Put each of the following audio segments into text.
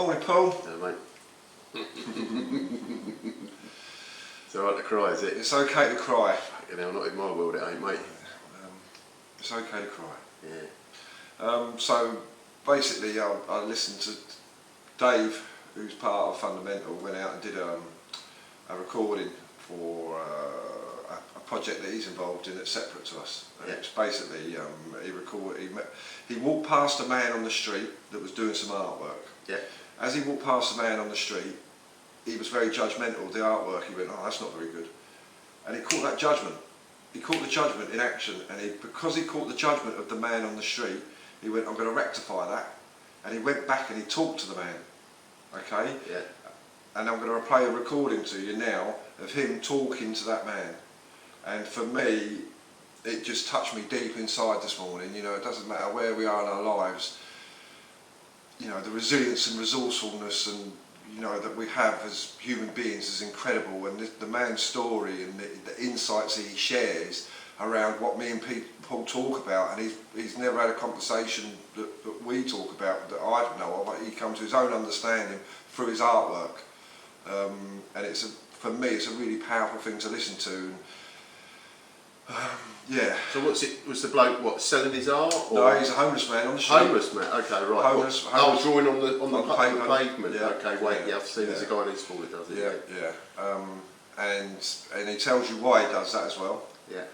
Morning, Paul. Hello, mate. It's alright to cry, is it? It's okay to cry. You know, not in my world, it ain't, mate. It's okay to cry. Yeah. So basically, I listened to Dave, who's part of Fundamental, went out and did a recording for a project that he's involved in that's separate to us. And Yeah. it's basically he walked past a man on the street that was doing some artwork. Yeah. As he walked past the man on the street, he was very judgmental of the artwork. He went, "Oh, that's not very good," and he caught that judgment. He caught the judgment in action, and because he caught the judgment of the man on the street, he went, "I'm going to rectify that," and he went back and he talked to the man. Okay. Yeah. And I'm going to play a recording to you now of him talking to that man. And for me, it just touched me deep inside this morning. You know, it doesn't matter where we are in our lives. You know, the resilience and resourcefulness and, you know, that we have as human beings is incredible. And the man's story and the insights he shares around what me and Paul talk about, and he's never had a conversation that we talk about that I don't know of. He comes to his own understanding through his artwork. And for me, it's a really powerful thing to listen to. Yeah. So was the bloke selling his art? Or? No, he's a homeless man on the street. Homeless man. Okay, right. Homeless. Drawing on the pavement. Yeah. Okay, wait. Yeah, I've seen. Yeah. There's a guy in his school that does it. Yeah. And he tells you why he does that as well. Yeah.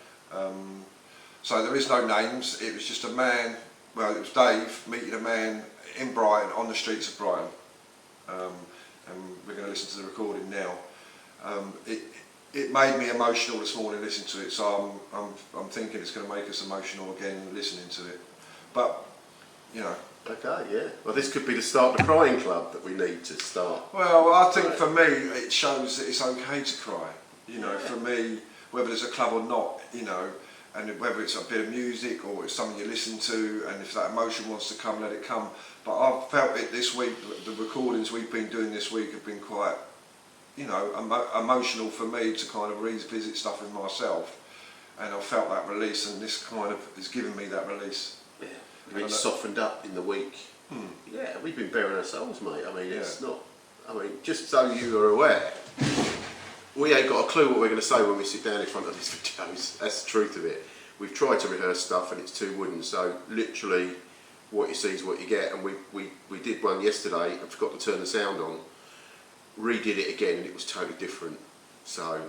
So there is no names. It was just a man. Well, it was Dave meeting a man in Brighton on the streets of Brighton. And we're going to listen to the recording now. It made me emotional this morning listening to it, so I'm thinking it's going to make us emotional again listening to it. But, you know. Okay, yeah. Well, this could be the start of the crying club that we need to start. Well, I think for me it shows that it's okay to cry. You know, for me, whether there's a club or not, you know, and whether it's a bit of music or it's something you listen to, and if that emotion wants to come, let it come. But I've felt it this week. The recordings we've been doing this week have been quite, you know, emotional for me to kind of revisit stuff in myself, and I felt that release, and this kind of is giving me that release. Yeah, it's softened up in the week. Yeah, we've been bearing ourselves, mate. I mean, it's not. I mean, just so you are aware, we ain't got a clue what we're going to say when we sit down in front of these videos. That's the truth of it. We've tried to rehearse stuff, and it's too wooden. So literally, what you see is what you get. And we did one yesterday and forgot to turn the sound on. Redid it again and it was totally different. So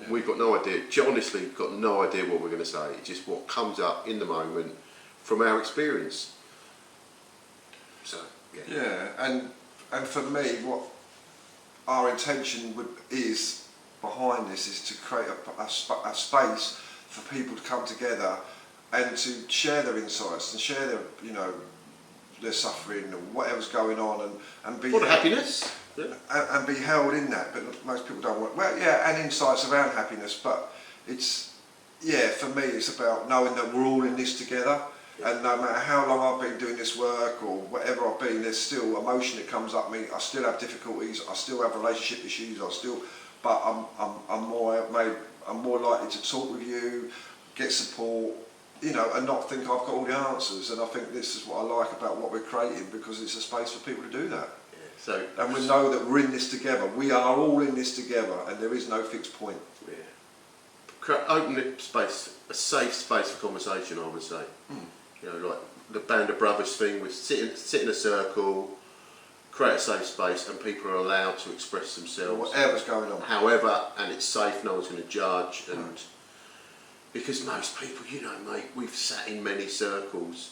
we've got no idea. Honestly, got no idea what we're going to say. It's just what comes up in the moment from our experience. So and for me, what our intention is behind this is to create a space for people to come together and to share their insights and share their, you know, their suffering or whatever's going on, and be happiness. Yeah. And be held in that, but most people don't want. Well, yeah, and insights around happiness, but it's for me, it's about knowing that we're all in this together, and no matter how long I've been doing this work or whatever I've been, there's still emotion that comes up me. I still have difficulties. I still have relationship issues. But I'm more likely to talk with you, get support, you know, and not think I've got all the answers. And I think this is what I like about what we're creating, because it's a space for people to do that. And we know that we're in this together. We are all in this together, and there is no fixed point. Yeah. Open space, a safe space for conversation, I would say. You know, like the Band of Brothers thing, we sit in a circle, create a safe space, and people are allowed to express themselves. Whatever's going on. However, and it's safe, no one's going to judge. And because most people, you know, mate, we've sat in many circles,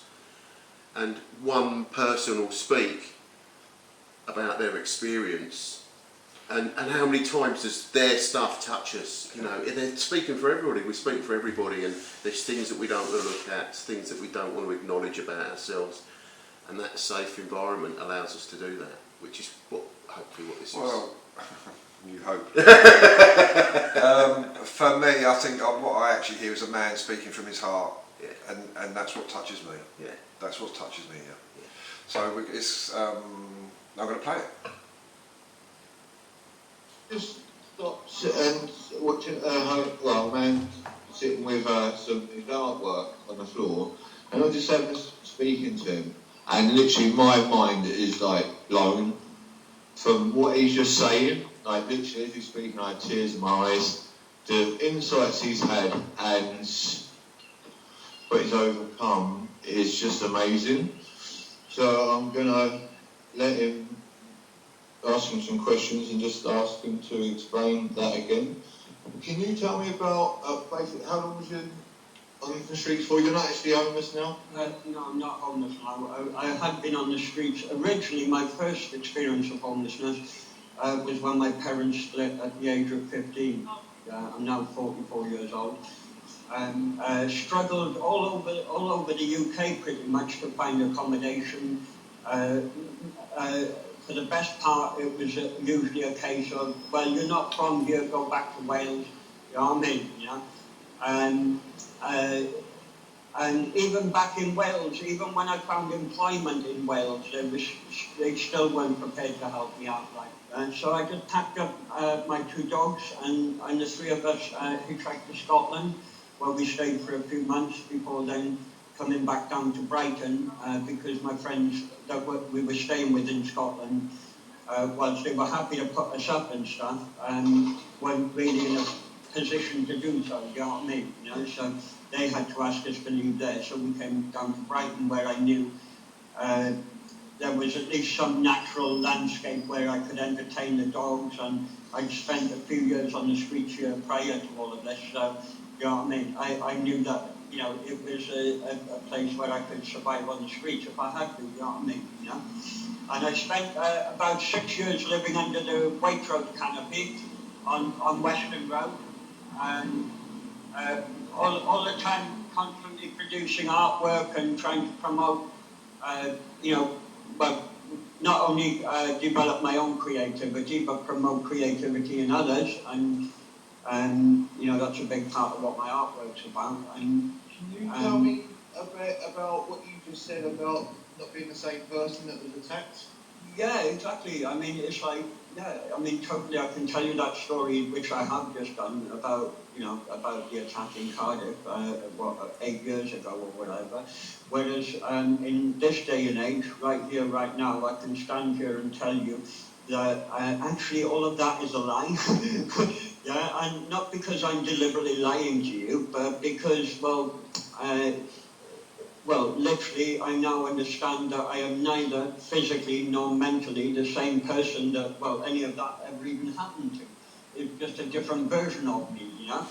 and one person will speak about their experience, and how many times does their stuff touch us? You know, they're speaking for everybody. We speak for everybody, and there's things that we don't want to look at, things that we don't want to acknowledge about ourselves, and that safe environment allows us to do that, which is hopefully what this is. Well, you hope. For me, I think what I actually hear is a man speaking from his heart, and that's what touches me. Yeah, that's what touches me. Yeah. So it's. I'm going to play it. Just stop and watching a man sitting with some his artwork on the floor, and I just having speaking to him, and literally my mind is like loan, from what he's just saying, like literally as he's speaking, I had tears in my eyes. The insights he's had and what he's overcome is just amazing. So I'm gonna let him ask him some questions and just ask him to explain that again. Can you tell me about basically how long was you on the streets for? You're not actually homeless now? No, I'm not homeless now. I had been on the streets. Originally, my first experience of homelessness was when my parents split at the age of 15. I'm now 44 years old. Struggled all over the UK pretty much to find accommodation. For the best part, it was usually a case of, well, you're not from here, go back to Wales. You know what I mean? You know? And even back in Wales, even when I found employment in Wales, they still weren't prepared to help me out. And so I just packed up my 2 dogs and the 3 of us hitchhiked to Scotland, where we stayed for a few months before then coming back down to Brighton, because my friends that we were staying with in Scotland, whilst they were happy to put us up and stuff, weren't really in a position to do so, you know what I mean? You know, so they had to ask us to leave there, so we came down to Brighton, where I knew there was at least some natural landscape where I could entertain the dogs, and I'd spent a few years on the streets here prior to all of this, so, you know what I mean? I knew that, you know, it was a place where I could survive on the streets if I had to, you know what I mean? You know? And I spent about 6 years living under the Waitrose canopy on Western Road, and all the time constantly producing artwork and trying to promote, you know, well, not only develop my own creativity, but promote creativity in others, and you know, that's a big part of what my artwork's about. And can you tell me a bit about what you just said about not being the same person that was attacked? Yeah, exactly. I mean, it's like, yeah, I mean, totally, I can tell you that story, which I have just done, about, you know, about the attack in Cardiff, 8 years ago or whatever. Whereas in this day and age, right here, right now, I can stand here and tell you that actually all of that is a lie. Yeah, and not because I'm deliberately lying to you, but because, well, literally, I now understand that I am neither physically nor mentally the same person that, well, any of that ever even happened to. It's just a different version of me, you know?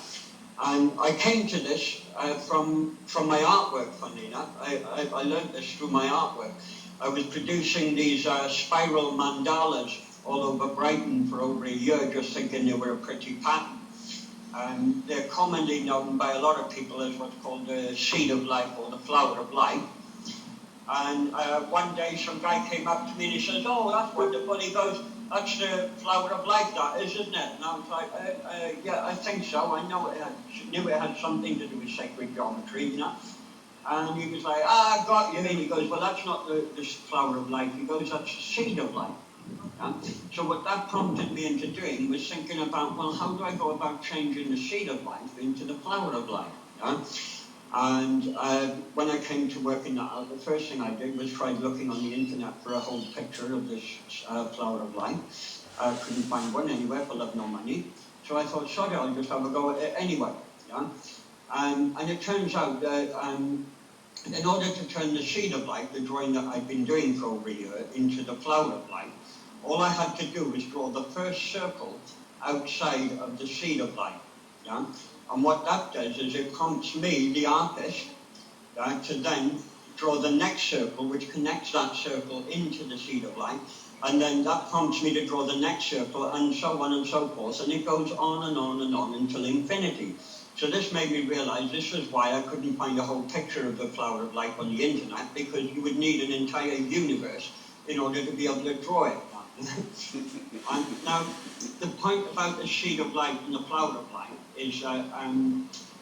And I came to this from my artwork, funny enough. I learned this through my artwork. I was producing these spiral mandalas all over Brighton for over a year, just thinking they were a pretty pattern. And they're commonly known by a lot of people as what's called the seed of life or the flower of life. And one day some guy came up to me and he says, "Oh, that's wonderful." He goes, "That's the flower of life, that is, isn't it?" And I was like, yeah, I think so. I knew it had something to do with sacred geometry, you know. And he was like, "Ah, I got you." And he goes, "Well, that's not the flower of life." He goes, "That's the seed of life." So what that prompted me into doing was thinking about, well, how do I go about changing the seed of life into the flower of life? And when I came to working that out, the first thing I did was try looking on the internet for a whole picture of this flower of life. I couldn't find one anywhere, but I've no money. So I thought, sorry, I'll just have a go at it anyway. And it turns out that in order to turn the seed of life, the drawing that I've been doing for over a year, into the flower of life, all I had to do was draw the first circle outside of the seed of life. And what that does is it prompts me, the artist, to then draw the next circle, which connects that circle into the seed of life, and then that prompts me to draw the next circle, and so on and so forth, and it goes on and on and on until infinity. So this made me realize this is why I couldn't find a whole picture of the flower of life on the internet, because you would need an entire universe in order to be able to draw it. And now, the point about the seed of life and the flower of life is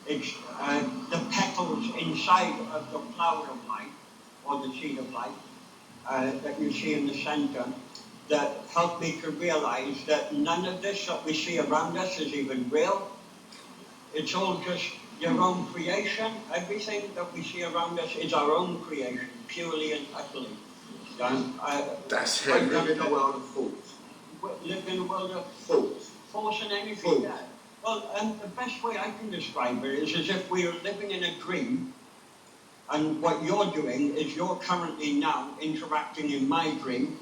it's the petals inside of the flower of life, or the seed of life, that you see in the center, that help me to realize that none of this that we see around us is even real. It's all just your own creation. Everything that we see around us is our own creation, purely and utterly. That's I heavy. live in a world of fools. Live in a world of Fools. force and anything. Fools. Yeah. Well, the best way I can describe it is as if we are living in a dream, and what you're doing is you're currently now interacting in my dream,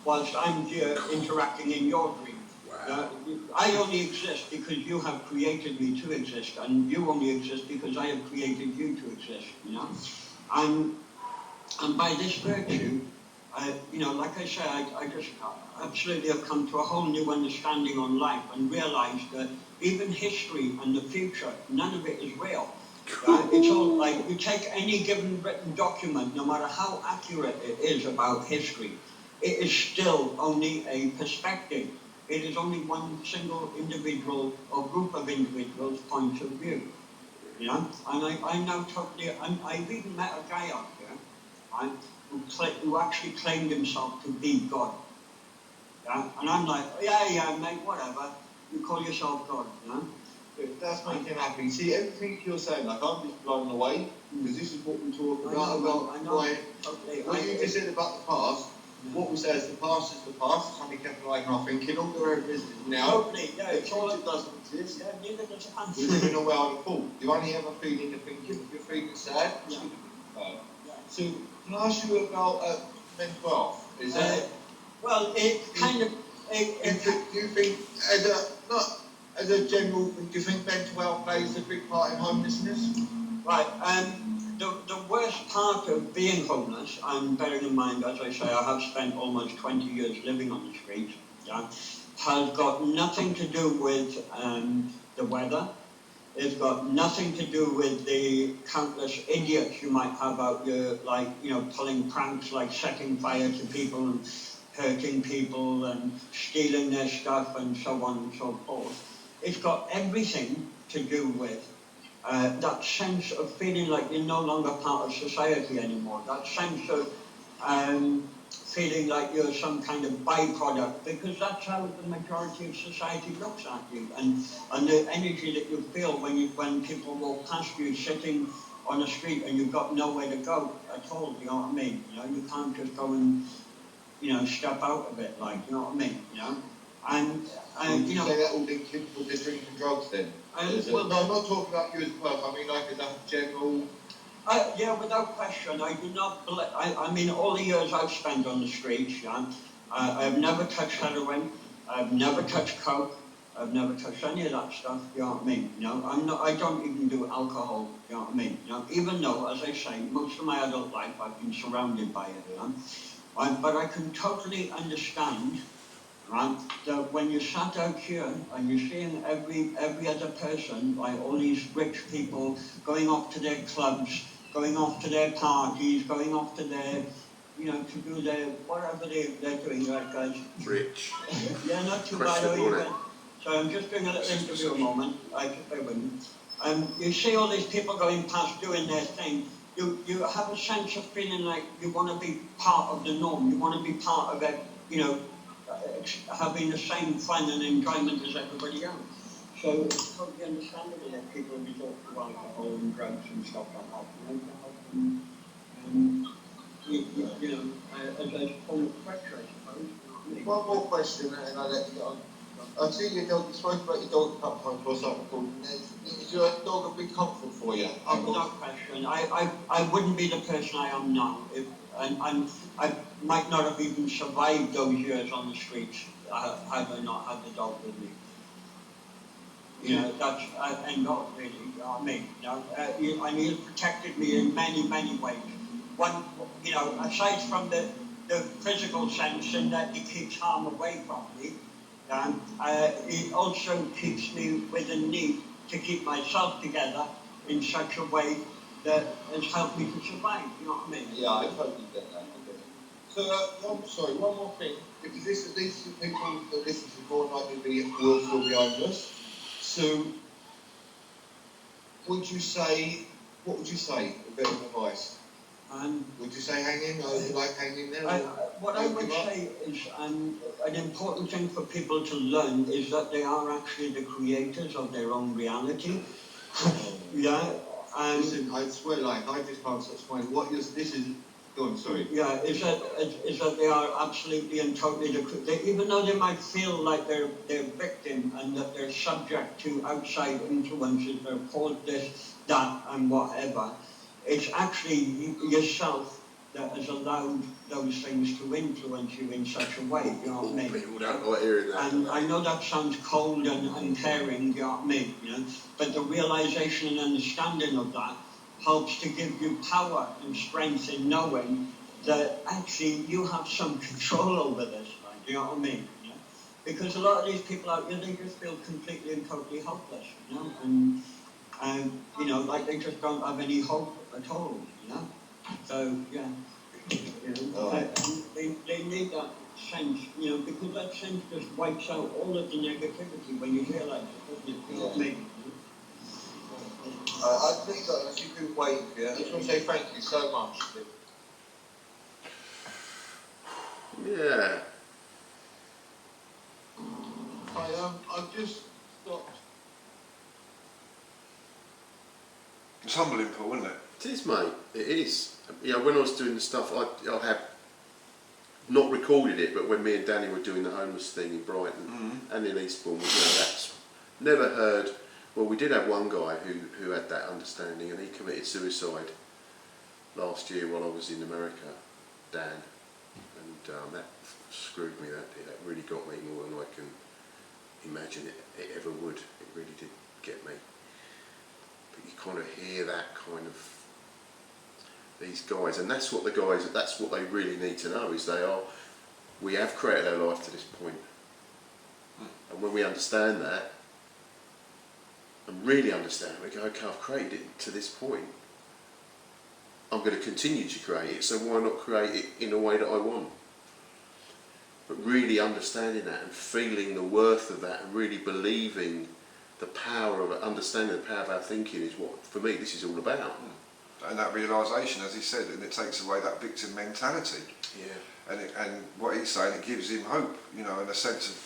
whilst I'm here interacting in your dream. Wow. I only exist because you have created me to exist, and you only exist because I have created you to exist, you know? And by this virtue, you know, like I say, I just absolutely have come to a whole new understanding on life and realised that even history and the future, none of it is real. It's all like, you take any given written document, no matter how accurate it is about history, it is still only a perspective. It is only one single individual or group of individuals' point of view. You know? And I'm now totally, I've even met a guy out here, right, who actually claimed himself to be God. Yeah? And I'm like, yeah, mate, whatever. You call yourself God, you know? That's making him happy. See, everything you're saying, like, I'm just blown away, because this is what we talk about. I know. Why, Totally. what you just said about the past, what we say is the past is the past, it's only kept alive in our thinking, all the own business now. Totally, yeah, The it's all future doesn't exist. Yeah, neither does it. We live in a world of thought. You only ever feel in the thinking. If you're feeling sad, Yeah. Yeah. So, can I ask you about mental health? Is that, Well, it kind of... do you think, as a general, do you think mental health plays a big part in homelessness? Right, the worst part of being homeless, and bearing in mind, as I say, I have spent almost 20 years living on the streets, yeah, has got nothing to do with the weather. It's got nothing to do with the countless idiots you might have out there, like, you know, pulling pranks like setting fire to people and hurting people and stealing their stuff and so on and so forth. It's got everything to do with that sense of feeling like you're no longer part of society anymore, that sense of feeling like you're some kind of byproduct, because that's how the majority of society looks at you, and the energy that you feel when people walk past you sitting on a street and you've got nowhere to go at all, you know what I mean? You know, you can't just go and, you know, step out a bit, like, you know what I mean? You know? And you know, say that all linked in with the drinking drugs then? well, no, I'm not talking about you as well. I mean, like as a general. yeah, without question, I do not. I mean, all the years I've spent on the streets, yeah, I've never touched heroin. I've never touched coke. I've never touched any of that stuff. You know what I mean? You know, I'm not. I don't even do alcohol. You know what I mean? You know, even though, as I say, most of my adult life I've been surrounded by it. You know? But I can totally understand. Right, that when you sat out here and you're seeing every other person, like all these rich people going off to their clubs, going off to their parties, going off to their, you know, to do their, whatever they're doing, right guys? Rich. Yeah, not too bad. So I'm just doing a little interview a moment, I just bear with me. You see all these people going past doing their thing, you have a sense of feeling like you want to be part of the norm, you want to be part of it, you know, having the same fun and enjoyment as everybody else. So it's totally understandable that people resort to alcohol and drugs and stuff like that, you know, to help them, you know, as a form of pressure, I suppose. One more question, and I'll let you go on. I see your dog. You spoke about your dog a couple times or something. Is your dog a big comfort for you? Without question. I wouldn't be the person I am now if. And I might not have even survived those years on the streets had I not had the dog with me. You know, that's, and God really, you know what I mean? You know, and he has protected me in many, many ways. One, you know, aside from the physical sense in that he keeps harm away from me, he also keeps me with a need to keep myself together in such a way that has helped me to survive, you know what I mean? Yeah, I totally get that. So, one more thing. Because these are people that listen to more likely will still be homeless. So, what would you say, a bit of advice? Would you say hang in, or would you like hang in there? What I would say is an important thing for people to learn is that they are actually the creators of their own reality. Yeah. Listen, I swear, like, I just can't explain what this is. Go on, sorry. Yeah, is that they are absolutely and totally even though they might feel like they're victim and that they're subject to outside influences, they're caused this, that, and whatever. It's actually yourself that has allowed those things to influence you in such a way. You know what I mean? People don't like hearing that. And I know that sounds cold and uncaring, you know what I mean? You know, but the realization and understanding of that helps to give you power and strength in knowing that actually you have some control over this, right? You know what I mean? You know? Because a lot of these people out there, they just feel completely and totally helpless, you know, and you know, like they just don't have any hope at all, you know. So yeah, you know, they need that sense, you know, because that sense just wipes out all of the negativity when you realise it, doesn't it? You know what I mean? I think so, as you've been waiting here, I just want to say thank you so much. Yeah. I've just stopped. It's humbling, Paul, isn't it? It is, mate. It is. You know, when I was doing the stuff, I had not recorded it, but when me and Danny were doing the homeless thing in Brighton and in Eastbourne, you know, that's never heard. Well, we did have one guy who had that understanding, and he committed suicide last year while I was in America, Dan, and that screwed me. That really got me more than I can imagine it ever would. It really did get me. But you kind of hear that kind of these guys, and that's what they really need to know is we have created our life to this point, and when we understand that and really understand it, we go, okay, I've created it to this point, I'm going to continue to create it, so why not create it in a way that I want? But really understanding that and feeling the worth of that and really believing the power of it, understanding the power of our thinking is what, for me, this is all about. And that realisation, as he said, and it takes away that victim mentality. Yeah. And what he's saying, it gives him hope, you know, in a sense of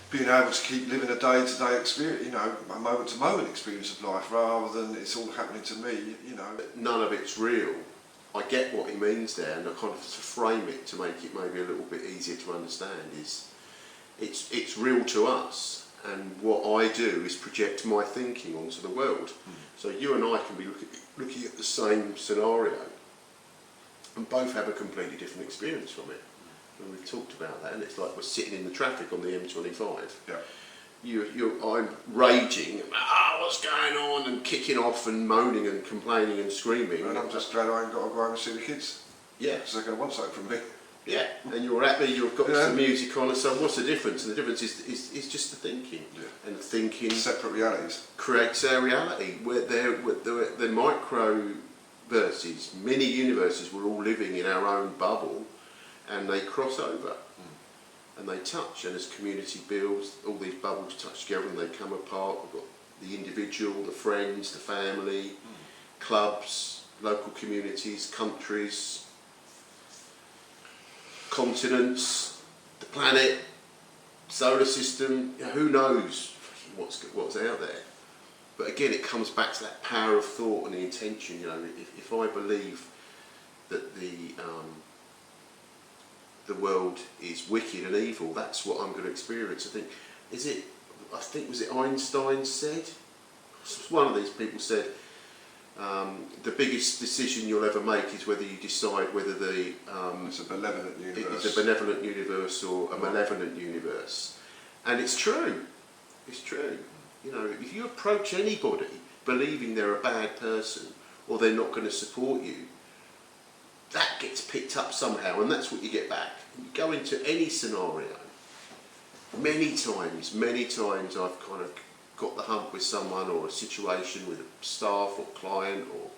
being able to keep living a day-to-day experience, you know, a moment-to-moment experience of life, rather than it's all happening to me, you know. None of it's real. I get what he means there, and I kind of to frame it to make it maybe a little bit easier to understand is it's real to us, and what I do is project my thinking onto the world. So you and I can be looking at the same scenario and both have a completely different experience from it. And we've talked about that, and it's like we're sitting in the traffic on the M25. Yeah. I'm raging, what's going on, and kicking off and moaning and complaining and screaming. And I'm just glad I ain't got to go home and see the kids. Yeah. Because they're going to want something from me. Yeah, and you're happy, you've got some music on, and so what's the difference? And the difference is just the thinking. Yeah. And the thinking Separate realities. creates our reality. The micro verses, mini universes, we're all living in our own bubble, and they cross over. And they touch, and as community builds, all these bubbles touch together and they come apart. We've got the individual, the friends, the family, clubs, local communities, countries, continents, the planet, solar system. You know, who knows what's out there? But again, it comes back to that power of thought and the intention. You know, if I believe that the world is wicked and evil, that's what I'm going to experience. I think was it Einstein said? One of these people said, the biggest decision you'll ever make is whether you decide whether It's a benevolent universe. it's a benevolent universe or a malevolent universe. And it's true. It's true. You know, if you approach anybody believing they're a bad person or they're not going to support you, that gets picked up somehow, and that's what you get back. You go into any scenario. Many times I've kind of got the hump with someone or a situation with a staff or client or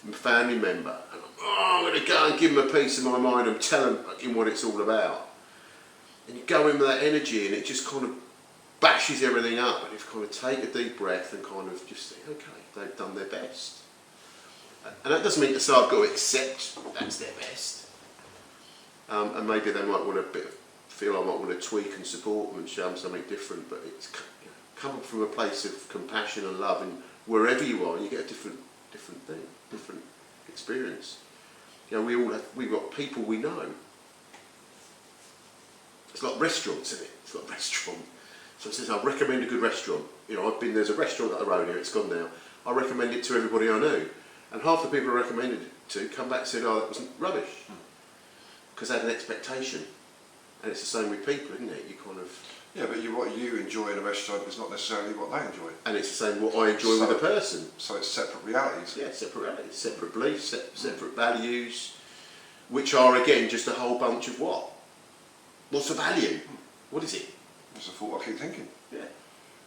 a family member, and I'm going to go and give them a piece of my mind and tell them what it's all about. And you go in with that energy, and it just kind of bashes everything up, and you kind of take a deep breath and kind of just think, okay, they've done their best. And that doesn't mean to say I've got to accept that's their best. And maybe they might want feel I might want to tweak and support them and show them something different, but it's coming from a place of compassion and love, and wherever you are, you get a different thing, different experience. You know, we've got people we know. It's like restaurants, isn't it? It's like a restaurant. So it says, I recommend a good restaurant. You know, there's a restaurant up the road here, it's gone now. I recommend it to everybody I know. And half the people I recommended it to come back and said, oh, that was rubbish. Because they had an expectation. And it's the same with people, isn't it? You kind of... Yeah, but what you enjoy in a restaurant is not necessarily what they enjoy. And it's the same what I enjoy with a person. So it's separate realities. Yeah, separate realities, separate beliefs, separate values, which are, again, just a whole bunch of what? What's the value? What is it? It's a thought I keep thinking. Yeah.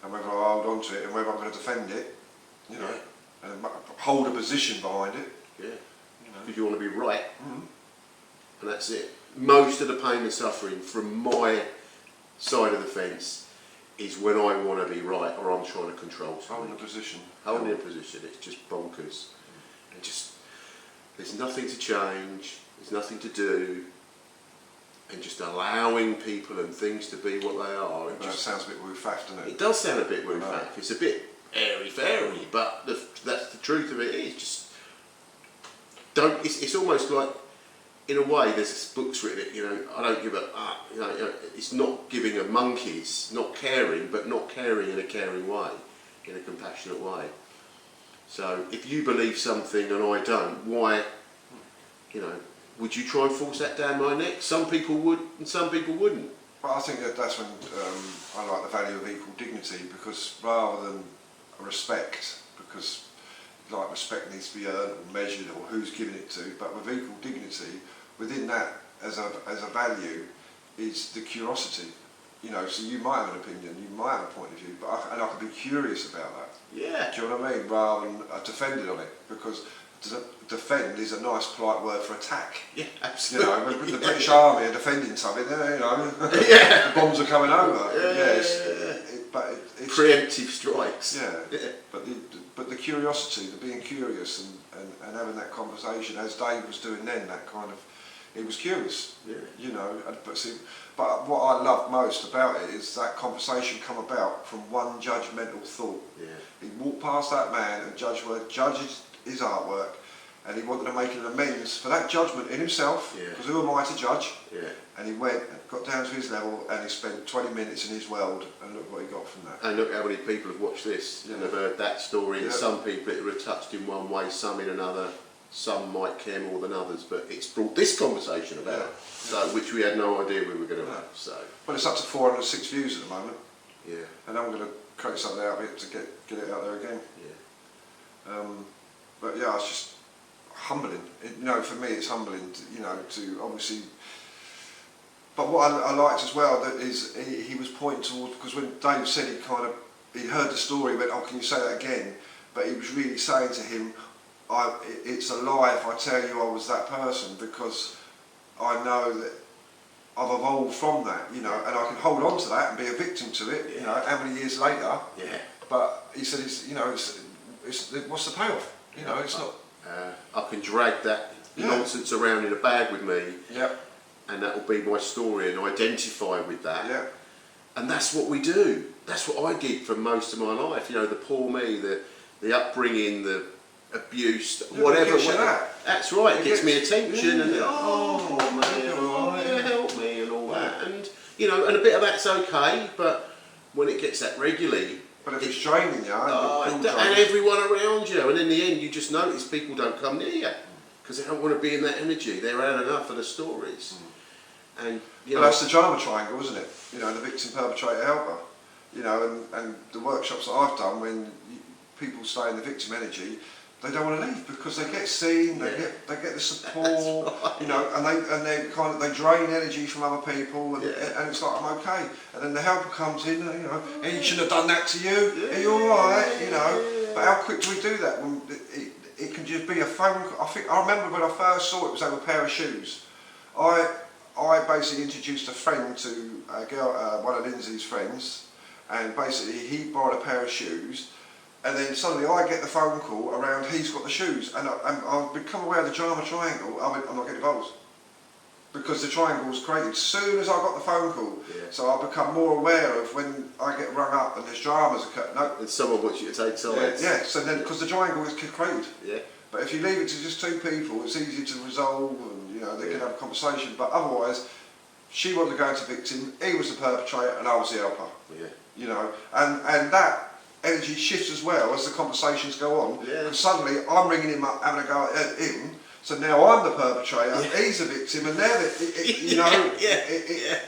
And whether I hold on to it and whether I'm going to defend it, you know, and hold a position behind it. Yeah. You know. Because you want to be right. Mhm. And that's it. Most of the pain and suffering from my side of the fence is when I want to be right or I'm trying to control something. Holding a position. Holding a position, it's just bonkers. And just, there's nothing to change, there's nothing to do, and just allowing people and things to be what they are. But that sounds a bit woo-faff, doesn't It it? does sound a bit woo-faff. It's a bit airy-fairy, but that's the truth of it. Is just don't. It's almost like, in a way, there's books written. You know, I don't give a. You know, it's not giving a monkeys, not caring, but not caring in a caring way, in a compassionate way. So if you believe something and I don't, why? You know, would you try and force that down my neck? Some people would, and some people wouldn't. But I think that's when I like the value of equal dignity, because rather than respect, because like respect needs to be earned or measured or who's giving it to, but with equal dignity, within that as a value is the curiosity. You know, so you might have an opinion, you might have a point of view, but I can be curious about that. Yeah. Do you know what I mean? Rather than defended on it, because defend is a nice polite word for attack. Yeah, You absolutely. know, when the British Army are defending something, you know, Yeah. the bombs are coming over. Yeah. It's Preemptive strikes. yeah. But the curiosity, the being curious and having that conversation, as Dave was doing then, that kind of, he was curious. Yeah. You know, but what I love most about it is that conversation come about from one judgmental thought. Yeah. He walked past that man and judged his artwork, and he wanted to make an amends for that judgment in himself, Yeah. because who am I to judge? Yeah. And he went and got down to his level, and he spent 20 minutes in his world, and look what he got from that. And look how many people have watched this and have heard that story. And Yeah. some people it would have touched in one way, some in another. Some might care more than others, but it's brought this conversation about, so which we had no idea we were going to have. So Well, it's up to 406 views at the moment, yeah, and I'm going to create something out of it to get it out there again. yeah, But yeah, it's just humbling. You know, for me, it's humbling. You know, to obviously. But what I liked as well that is he was pointing towards, because when Dave said he heard the story, he went, oh, can you say that again? But he was really saying to him, it's a lie if I tell you I was that person, because I know that I've evolved from that, you know, and I can hold on to that and be a victim to it, you know, how many years later. yeah. But he said, it's what's the payoff? You know, it's not. I can drag that nonsense around in a bag with me, Yeah. and that will be my story, and identify with that. Yeah. And that's what we do. That's what I did for most of my life. You know, the poor me, the upbringing, the abuse, Yeah, whatever. it gets you that. That's right. It It gets me gets- attention, and yeah. oh man, Yeah, oh, right. yeah, help me, and all that. And you know, and a bit of that's okay, but when it gets that regularly. But if it's draining you, And everyone around you, and in the end, you just notice people don't come near you because they don't want to be in that energy. They're had enough of the stories, and you But know, that's the drama triangle, isn't it? You know, the victim, perpetrator, helper. You know, and the workshops that I've done, when people stay in the victim energy, they don't want to leave because they get seen, they get the support, you know, and they drain energy from other people, and it's like, I'm okay. And then the helper comes in, and, you know, hey, you shouldn't have done that to you. Are you all right? You know, but how quick do we do that? When it can just be a phone call. I remember when I first saw it was over a pair of shoes. I basically introduced a friend to a girl, one of Lindsay's friends, and basically he borrowed a pair of shoes. And then suddenly I get the phone call around he's got the shoes, and I've become aware of the drama triangle. I'm not getting involved because the triangle was created as soon as I got the phone call. Yeah. So I've become more aware of when I get rung up and there's dramas occur. No, and someone wants you to take sides. yeah. So then because the triangle is created, Yeah. But if you leave it to just two people, it's easy to resolve, and you know they can have a conversation. But otherwise, she wanted to go into victim, he was the perpetrator, and I was the helper. Yeah. You know, and that energy shifts as well as the conversations go on. Yeah. And suddenly, I'm ringing him up, having a go at him. So now I'm the perpetrator, he's the victim, and they're you know. Yeah.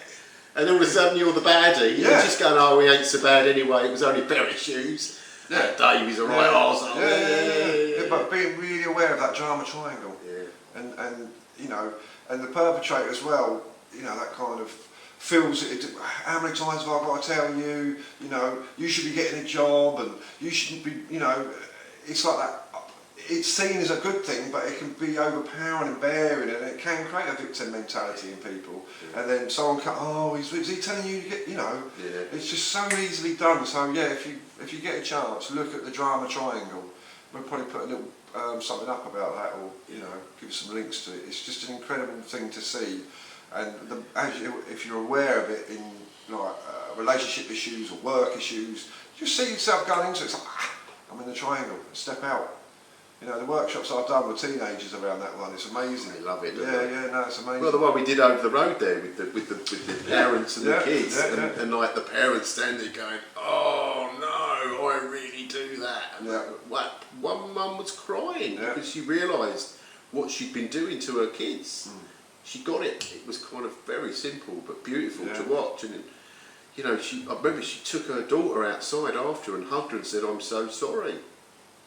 And all of a sudden you're the baddie. You're Yeah. just going, oh, he ain't so bad anyway. It was only a pair of shoes. Yeah. Dave is a right arsehole. Yeah. But being really aware of that drama triangle. Yeah. And you know, and the perpetrator as well, you know, that kind of feels it, how many times have I got to tell you, you know, you should be getting a job and you shouldn't be, you know, it's like that. It's seen as a good thing, but it can be overpowering and bearing, and it can create a victim mentality in people. Yeah. And then someone can, oh, is he telling you to get, you know? Yeah. It's just so easily done. So yeah, if you get a chance, look at the drama triangle. We'll probably put a little something up about that, or you know, give some links to it. It's just an incredible thing to see, and if you're aware of it in like relationship issues or work issues, just see yourself going into it. It's like, I'm in the triangle. Step out. You know, the workshops I've done with teenagers around that one, it's amazing. They love it, don't Yeah, they? yeah, no, it's amazing. Well, the one we did over the road there with the parents and the kids, and like the parents standing there going, oh no, I really do that. And one mum was crying because she realised what she'd been doing to her kids. She got it. It was kind of very simple but beautiful to watch. And you know, I remember she took her daughter outside after and hugged her and said, I'm so sorry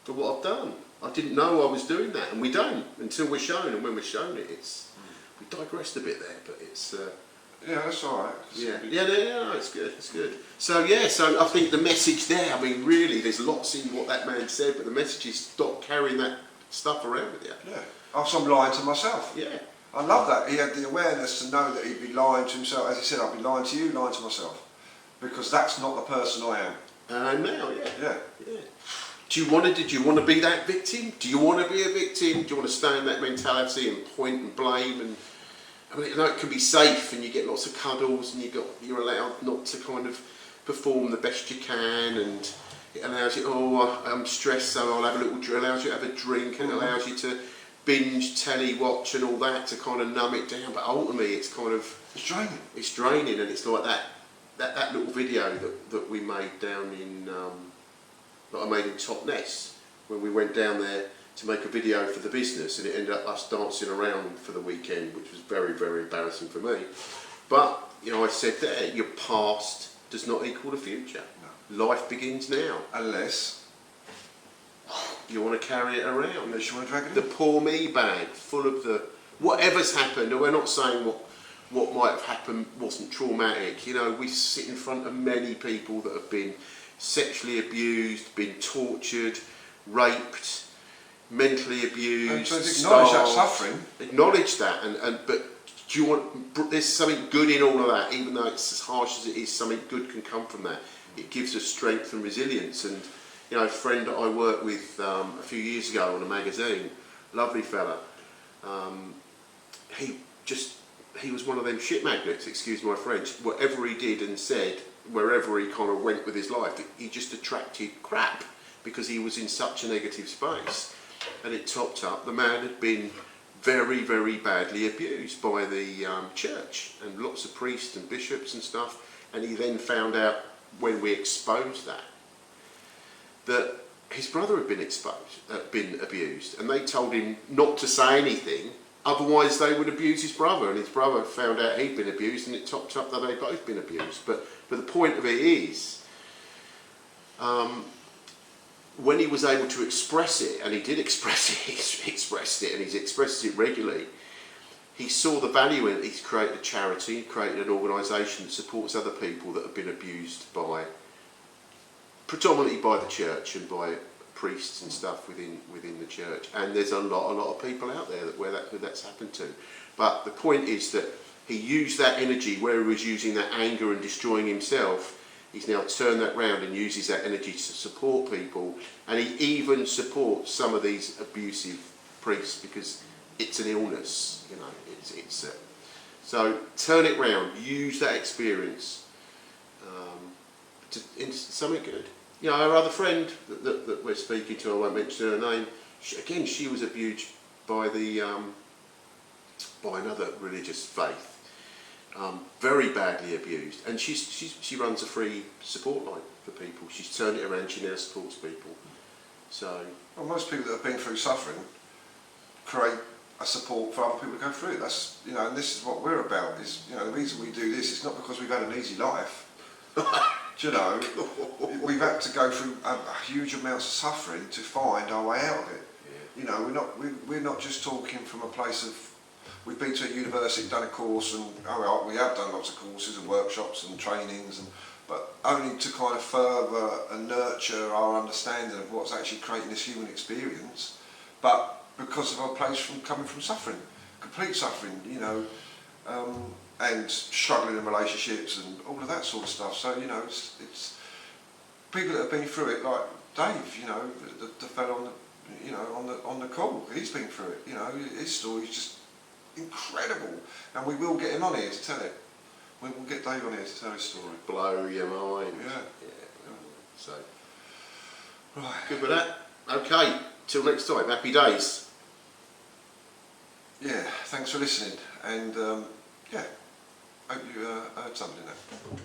for what I've done. I didn't know I was doing that, and we don't until we're shown. And when we're shown it, we digressed a bit there, but it's yeah, that's all right. no, it's good, it's good. So so I think the message there. I mean, really, there's lots in what that man said, but the message is stop carrying that stuff around with you. Yeah, I'm lying to myself. Yeah, I love that. He had the awareness to know that he'd be lying to himself. As he said, I'll be lying to you, lying to myself, because that's not the person I am. now, Yeah. Did you want to be that victim? Do you want to be a victim? Do you want to stay in that mentality and point and blame? And I mean, it can be safe, and you get lots of cuddles, and you're allowed not to kind of perform the best you can, and it allows you. Oh, I'm stressed, so I'll have a little. Allows you to have a drink, and allows you to binge telly watch and all that to kind of numb it down. But ultimately, it's kind of draining. It's draining, and it's like that little video that we made down in. That I made in Totnes when we went down there to make a video for the business, and it ended up us dancing around for the weekend, which was very, very embarrassing for me. But you know, I said there, your past does not equal the future. No. Life begins now. Unless you want to carry it around. Unless you want to drag it the poor me bag full of the whatever's happened. And we're not saying what might have happened wasn't traumatic. You know, we sit in front of many people that have been sexually abused, been tortured, raped, mentally abused. And so acknowledge that suffering. Acknowledge that, but do you want? There's something good in all of that, even though it's as harsh as it is. Something good can come from that. It gives us strength and resilience. And you know, a friend that I worked with a few years ago on a magazine, lovely fella. He was one of them shit magnets. Excuse my French. Whatever he did and said, wherever he kind of went with his life, he just attracted crap because he was in such a negative space. And it topped up, the man had been very, very badly abused by the church and lots of priests and bishops and stuff. And he then found out, when we exposed that his brother had been abused, and they told him not to say anything, otherwise they would abuse his brother. And his brother found out he'd been abused, and it topped up that they'd both been abused. But the point of it is, when he was able to express it, and he did express it, he expressed it, and he's expressed it regularly, he saw the value in it. He's created a charity, created an organisation that supports other people that have been abused predominantly by the church and by priests and stuff within the church. And there's a lot of people out there where that's happened to. But the point is that he used that energy where he was using that anger and destroying himself. He's now turned that round and uses that energy to support people, and he even supports some of these abusive priests because it's an illness, you know. So turn it round, use that experience into something good. You know, our other friend that we're speaking to, I won't mention her name, she was abused by by another religious faith. Very badly abused, and she runs a free support line for people. She's turned it around. She now supports people. So, well, most people that have been through suffering create a support for other people to go through it. That's, you know, and this is what we're about. Is, you know, the reason we do this is not because we've had an easy life. Do you know, we've had to go through a huge amounts of suffering to find our way out of it. yeah. You know, we're not just talking from a place of, we've been to a university, done a course, and we have done lots of courses and workshops and trainings, but only to kind of further and nurture our understanding of what's actually creating this human experience. But because of our place from coming from suffering, complete suffering, you know, and struggling in relationships and all of that sort of stuff. So, you know, it's people that have been through it, like Dave, you know, the fellow on the, you know, on the call, he's been through it. You know, his story's just incredible, and we will get him on here to tell it. We'll get Dave on here to tell his story. Blow your mind. Yeah. So, Right. good with that. Okay, till next time. Happy days. Yeah, thanks for listening, and yeah, hope you heard something in that.